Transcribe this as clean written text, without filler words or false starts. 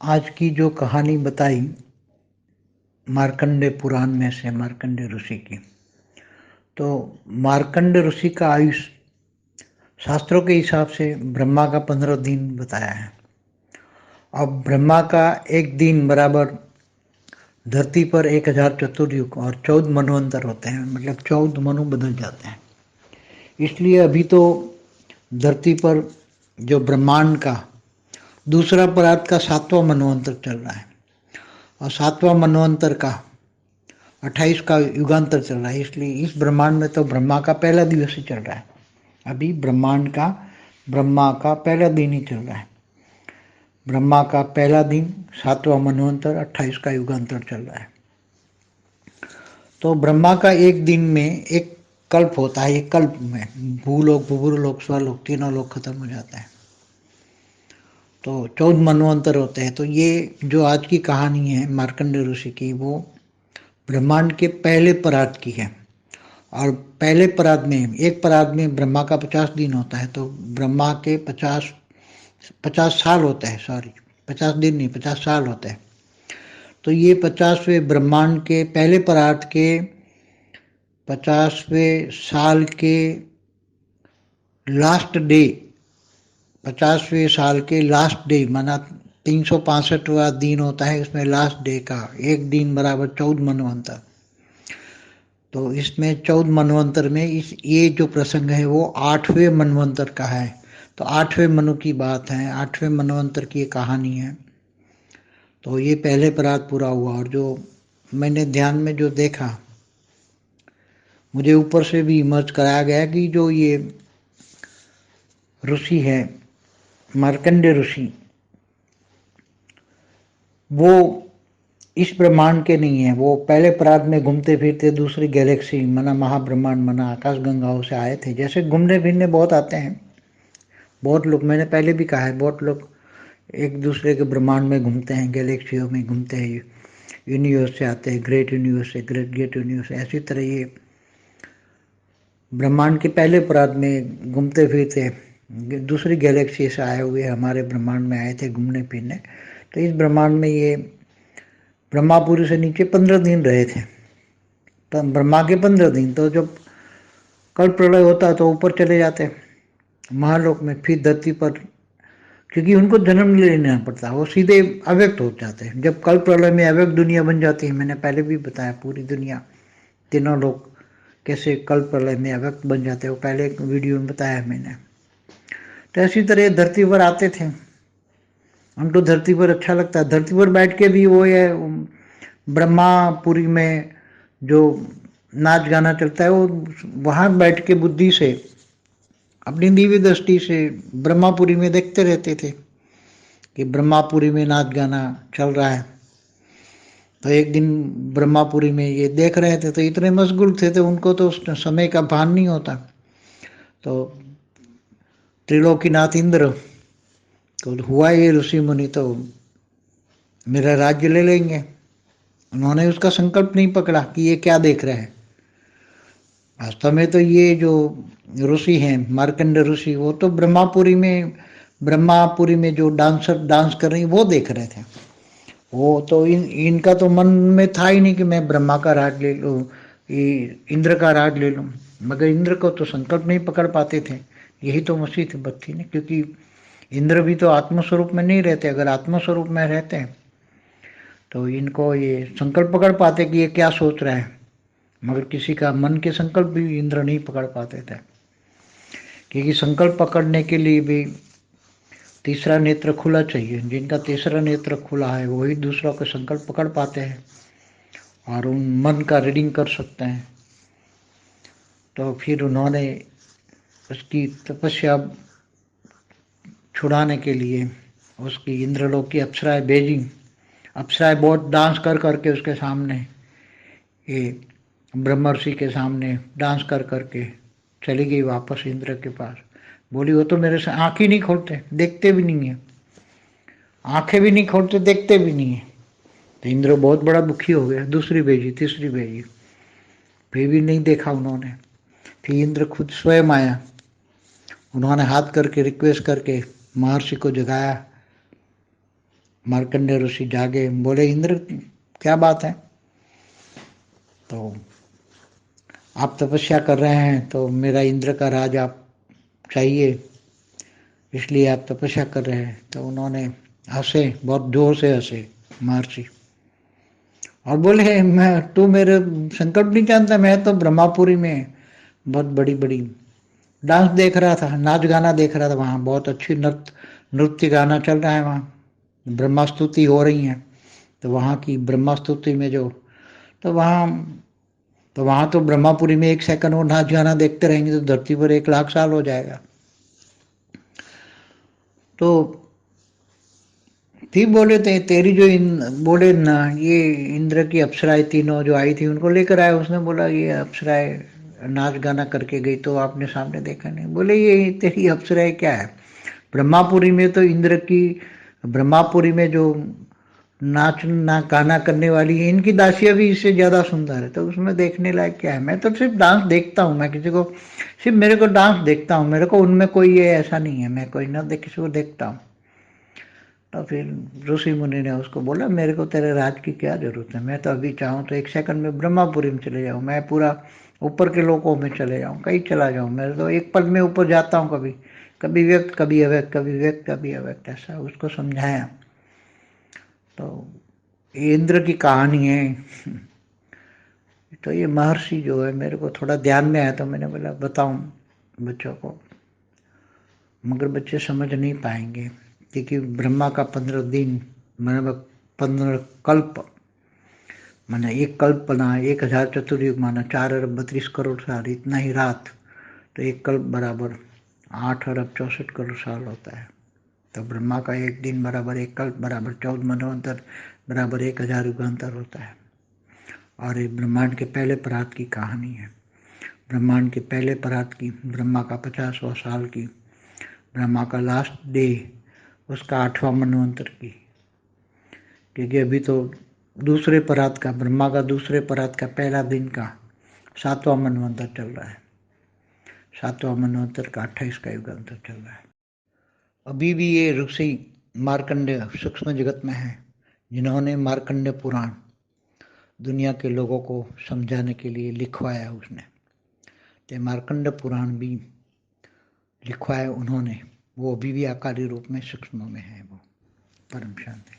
आज की जो कहानी बताई मार्कंडेय पुराण में से मार्कंडेय ऋषि की, तो मार्कंडेय ऋषि का आयुष शास्त्रों के हिसाब से ब्रह्मा का 15 दिन बताया है। अब ब्रह्मा का एक दिन बराबर धरती पर 1000 चतुर्युग और 14 मनवंतर होते हैं, मतलब 14 मनु बदल जाते हैं। इसलिए अभी तो धरती पर जो ब्रह्मांड का दूसरा परात का 7वां मनवंतर चल रहा है और 7वां मनवंतर का 28 का युगांतर चल रहा है। इसलिए इस ब्रह्मांड में तो ब्रह्मा का पहला दिवस ही चल रहा है। अभी ब्रह्मा का पहला दिन ही चल रहा है। ब्रह्मा का पहला दिन 7वां मनवंतर 28 का युगांतर चल रहा है। तो ब्रह्मा का एक दिन में एक कल्प होता है। एक कल्प में भूलोक भूलोक स्वलोक तीनों लोग खत्म हो जाता है। तो 14 मनवंतर होते हैं। तो ये जो आज की कहानी है मार्कंडेय ऋषि की, वो ब्रह्मांड के पहले परात की है। और पहले परात में, एक परात में ब्रह्मा का 50 दिन होता है, तो ब्रह्मा के 50 साल होते हैं, सॉरी 50 दिन नहीं 50 साल होते हैं। तो ये 50वें ब्रह्मांड के पहले परात के 50वें साल के लास्ट डे, 50वें साल के लास्ट डे माना 365वां दिन होता है, इसमें लास्ट डे का एक दिन बराबर 14 मनवंतर। तो इसमें 14 मनवंतर में ये जो प्रसंग है वो 8वें मनवंतर का है। तो 8वें मनु की बात है, 8वें मनवंतर की ये कहानी है। तो ये पहले परात पूरा हुआ। और जो मैंने ध्यान में जो देखा, मुझे ऊपर से भी इमर्ज कराया गया कि जो ये ऋषि है मार्कंडेय ऋषि, वो इस ब्रह्मांड के नहीं है। वो पहले परात में घूमते फिरते दूसरी गैलेक्सी मना महाब्रह्मांड मना आकाश गंगाओं से आए थे। जैसे घूमने फिरने बहुत आते हैं बहुत लोग, मैंने पहले भी कहा है, बहुत लोग एक दूसरे के ब्रह्मांड में घूमते हैं, गैलेक्सियों में घूमते हैं, यूनिवर्स से आते हैं, ग्रेट यूनिवर्स से, ग्रेट यूनिवर्स से। ऐसी तरह ये ब्रह्मांड के पहले परात में घूमते फिरते दूसरी गैलेक्सी से आए हुए हमारे ब्रह्मांड में आए थे घूमने फिरने। तो इस ब्रह्मांड में ये ब्रह्मापुरी से नीचे 15 दिन रहे थे। तो ब्रह्मा के 15 दिन, तो जब कल प्रलय होता तो ऊपर चले जाते महालोक में, फिर धरती पर, क्योंकि उनको जन्म नहीं लेना पड़ता, वो सीधे अव्यक्त हो जाते हैं। जब कल प्रलय में अव्यक्त दुनिया बन जाती है, मैंने पहले भी बताया पूरी दुनिया, तीनों लोग कैसे कल प्रलय में अव्यक्त बन जाते हैं, वो पहले एक वीडियो में बताया मैंने। तो ऐसी तरह धरती पर आते थे। हमको धरती पर अच्छा लगता है, धरती पर बैठ के भी वो ये ब्रह्मापुरी में जो नाच गाना चलता है, वो वहां बैठ के बुद्धि से अपनी दिव्य दृष्टि से ब्रह्मापुरी में देखते रहते थे कि ब्रह्मापुरी में नाच गाना चल रहा है। तो एक दिन ब्रह्मापुरी में ये देख रहे थे, तो इतने मशगूल थे तो उनको तो उस समय का भान नहीं होता। तो त्रिलोकीनाथ इंद्र तो हुआ ये ऋषि मुनि, तो मेरा राज्य ले लेंगे। उन्होंने उसका संकल्प नहीं पकड़ा कि ये क्या देख रहे हैं। वास्तव में तो ये जो ऋषि हैं मार्कंडेय ऋषि, वो तो ब्रह्मापुरी में जो डांसर डांस कर रही वो देख रहे थे। वो तो इनका तो मन में था ही नहीं कि मैं ब्रह्मा का राज ले लूँ, इंद्र का राज ले लूँ। मगर इंद्र को तो संकल्प नहीं पकड़ पाते थे। यही तो मुसीबत बत्ती ने, क्योंकि इंद्र भी तो आत्मस्वरूप में नहीं रहते। अगर आत्मस्वरूप में रहते हैं तो इनको ये संकल्प पकड़ पाते कि ये क्या सोच रहा है। मगर किसी का मन के संकल्प भी इंद्र नहीं पकड़ पाते थे, क्योंकि संकल्प पकड़ने के लिए भी तीसरा नेत्र खुला चाहिए। जिनका तीसरा नेत्र खुला है वही दूसरों के संकल्प पकड़ पाते हैं और उन मन का रीडिंग कर सकते हैं। तो फिर उन्होंने उसकी तपस्या छुड़ाने के लिए उसकी इंद्रलोक की अप्सराएं भेजी। अप्सराएं बहुत डांस कर करके उसके सामने, ये ब्रह्मर्षि के सामने डांस कर करके चली गई वापस इंद्र के पास। बोली वो तो मेरे से आंख ही नहीं खोलते, देखते भी नहीं है, आंखें भी नहीं खोलते, देखते भी नहीं है। तो इंद्र बहुत बड़ा दुखी हो गया। दूसरी भेजी, तीसरी भेजी, फिर भी नहीं देखा उन्होंने। फिर इंद्र खुद स्वयं आया। उन्होंने हाथ करके रिक्वेस्ट करके महर्षि को जगाया। मार्कंडेय ऋषि जागे, बोले इंद्र क्या बात है, तो आप तपस्या कर रहे हैं तो मेरा इंद्र का राज आप चाहिए, इसलिए आप तपस्या कर रहे हैं। तो उन्होंने हंसे, बहुत जोर से हंसे महर्षि, और बोले मैं, तू मेरे संकट नहीं जानता, मैं तो ब्रह्मापुरी में बहुत बड़ी बड़ी डांस देख रहा था, नाच गाना देख रहा था, वहाँ बहुत अच्छी नृत्य गाना चल रहा है, वहाँ ब्रह्मा स्तुति हो रही है। तो वहाँ की ब्रह्मा स्तुति में जो, तो वहाँ तो ब्रह्मापुरी में 1 सेकंड वो नाच गाना देखते रहेंगे तो धरती पर 1 लाख साल हो जाएगा। तो फिर बोले थे तेरी जो बोले ना, ये इंद्र की अप्सराएं तीनों जो आई थी उनको लेकर आए। उसने बोला ये अप्सराएं नाच गाना करके गई तो आपने सामने देखा नहीं। बोले ये तेरी अप्सराएं क्या है, ब्रह्मापुरी में तो इंद्र की, ब्रह्मापुरी में जो नाचना गाना करने वाली है, इनकी दासियां भी इससे ज्यादा सुंदर है, तो उसमें देखने लायक क्या है। मैं तो सिर्फ डांस देखता हूँ, मैं किसी को, सिर्फ मेरे को डांस देखता हूँ, मेरे को उनमें कोई ये ऐसा नहीं है, मैं कोई ना देख किसी को देखता हूँ। तो फिर ऋषि मुनि ने उसको बोला मेरे को तेरे राज की क्या जरूरत है, मैं तो अभी चाहूँ तो 1 सेकंड में ब्रह्मापुरी में चले जाऊँ, मैं पूरा ऊपर के लोकों में चले जाऊँ, कहीं चला जाऊँ, मैं तो एक पल में ऊपर जाता हूँ, कभी कभी व्यक्त कभी अव्यक्त, कभी व्यक्त कभी अव्यक्त, ऐसा उसको समझाया। तो ये इंद्र की कहानी है। तो ये महर्षि जो है मेरे को थोड़ा ध्यान में आया तो मैंने बोला बताऊं बच्चों को, मगर बच्चे समझ नहीं पाएंगे, क्योंकि ब्रह्मा का 15 दिन मतलब 15 कल्प, माना एक कल्प बना 1,000 चतुर्युग, माना 4 अरब 32 करोड़ साल, इतना ही रात, तो एक कल्प बराबर 8 अरब 64 करोड़ साल होता है। तो ब्रह्मा का एक दिन बराबर एक कल्प बराबर 14 मनवंतर बराबर 1,000 युगांतर होता है। और ये ब्रह्मांड के पहले परात की कहानी है, ब्रह्मांड के पहले परात की, ब्रह्मा का 50वां साल की, ब्रह्मा का लास्ट डे उसका 8वां मनवंतर की, क्योंकि अभी तो दूसरे परात का, ब्रह्मा का दूसरे परात का पहला दिन का 7वां मनवंतर चल रहा है, 7वां मनवंतर का 28 का युगांतर चल रहा है। अभी भी ये ऋषि मार्कंडेय सूक्ष्म जगत में है, जिन्होंने मार्कंडेय पुराण दुनिया के लोगों को समझाने के लिए लिखवाया उसने। तो मार्कंडेय पुराण भी लिखवाया उन्होंने, वो अभी भी आकारी रूप में सूक्ष्म में है, वो परम शांति।